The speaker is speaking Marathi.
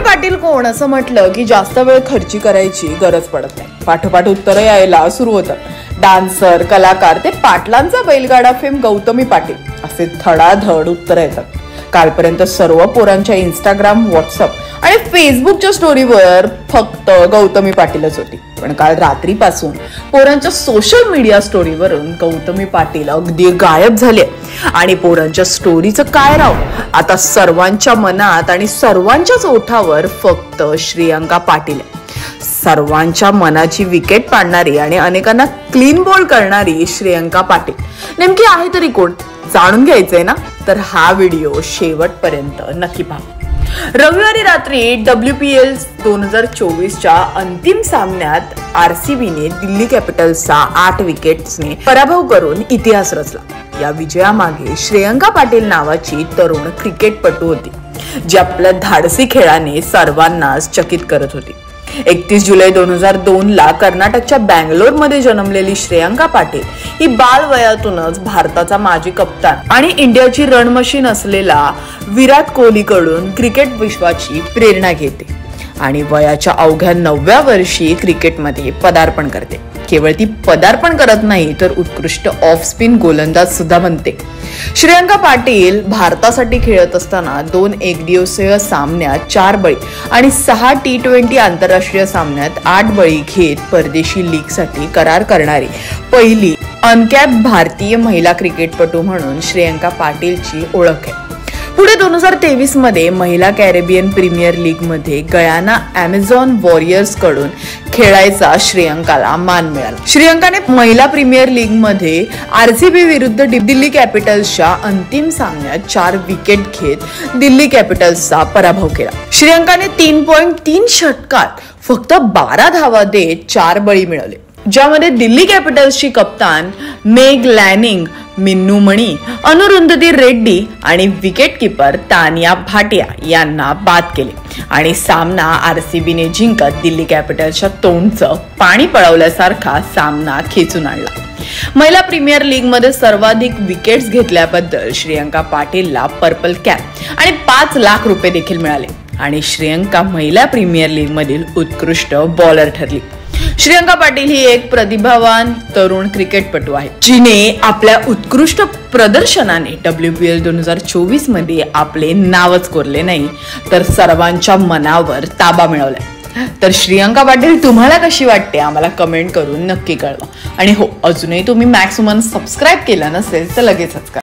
पाटील कोण असं म्हटलं की जास्त वेळ खर्ची करायची गरज पडत नाही. पाठोपाठ उत्तरं यायला सुरू होतात. डान्सर, कलाकार ते पाटलांचा बैलगाडा फेम गौतमी पाटील असे धडाधड उत्तरं येतात. कालपर्यंत सर्व पोरांच्या इंस्टाग्राम, व्हॉट्सअप आणि फेसबुकच्या स्टोरीवर फक्त गौतमी पाटीलच होती. पण काल रात्रीपासून पोरांच्या सोशल मीडिया स्टोरीवरून गौतमी पाटील अगदी गायब झाले आणि पोरांच्या स्टोरीचं काय राव, आता सर्वांच्या मनात आणि सर्वांच्याच ओठावर फक्त श्रियंका पाटील आहे. सर्वांच्या मनाची विकेट पाडणारी आणि अनेकांना क्लीन बॉल करणारी श्रियंका पाटील नेमकी आहे तरी कोण, जाणून घ्यायचंय ना? तर हा व्हिडिओ शेवटपर्यंत नक्की पहा. रविवारी रात्री WPL 2024च्या अंतिम सामन्यात RCBने दिल्ली कॅपिटल्सचा 8 विकेट्सने पराभव करून इतिहास रचला. या विजयामागे श्रियंका पाटील नावाची तरुण क्रिकेटपटू होती, जी आपल्या धाडसी खेळाने सर्वांनाच चकित करत होती. 31 जुलै 2002ला कर्नाटकच्या बँगलोरमध्ये जन्मलेली श्रियंका पाटील ही बालवयातूनच भारताचा माजी कप्तान आणि इंडियाची रण मशीन असलेला विराट कोहलीकडून क्रिकेट विश्वाची प्रेरणा घेते आणि वयाच्या अवघ्या 9व्या वर्षी क्रिकेटमध्ये पदार्पण करते. केवळ ती पदार्पण करत नाही तर उत्कृष्ट ऑफ स्पिन गोलंदाज सुद्धा बनते. श्रियंका पाटील भारतासाठी खेळत असताना 2 एकदिवसीय सामन्यात 4 बळी आणि 6 T20 आंतरराष्ट्रीय सामन्यात 8 बळी घेत परदेशी लीगसाठी करार करणारी पहिली अनकॅप भारतीय महिला क्रिकेटपटू म्हणून श्रियंका पाटीलची ओळख आहे. पुढे 2023 मध्ये महिला कॅरेबियन प्रीमियर लीग मध्ये गयाना अमेझॉन वॉरियर्स कडून खेळायचा श्रियंकाला मान मिळाला. श्रियंकाने महिला प्रीमियर लीग मध्ये RCB विरुद्ध दिल्ली कॅपिटल्सच्या अंतिम सामन्यात 4 विकेट घेत दिल्ली कॅपिटल्सचा पराभव केला. श्रियंकाने 3.3 षटकात फक्त 12 धावा देत 4 बळी मिळवले, ज्यामध्ये दिल्ली कॅपिटल्सची कप्तान मेग लॅनिंग, मिन्नू मणी, अनुरुंधती रेड्डी आणि विकेट किपर तानिया भाटिया यांना बाद केले आणि सामना RCBने जिंकत दिल्ली कॅपिटल्सच्या तोंडचं पाणी पळवल्यासारखा सामना खेचून आणला. महिला प्रीमियर लीग मध्ये सर्वाधिक विकेट्स घेतल्याबद्दल श्रियंका पाटीलला पर्पल कॅप आणि 5 लाख रुपये देखील मिळाले आणि श्रियंका महिला प्रीमियर लीग मधील उत्कृष्ट बॉलर ठरली. श्रियंका पाटील ही एक प्रतिभावान तरुण क्रिकेटपटू आहे, जिने आपल्या उत्कृष्ट प्रदर्शनाने WPL 2024 मध्ये आपले नावच कोरले नाही तर सर्वांच्या मनावर ताबा मिळवलाय. तर श्रियंका पाटील तुम्हाला कशी वाटते आम्हाला कमेंट करून नक्की कळवा. आणि हो, अजूनही तुम्ही मॅक्स वुमन सबस्क्राईब केला नसेल तर लगेचच करा.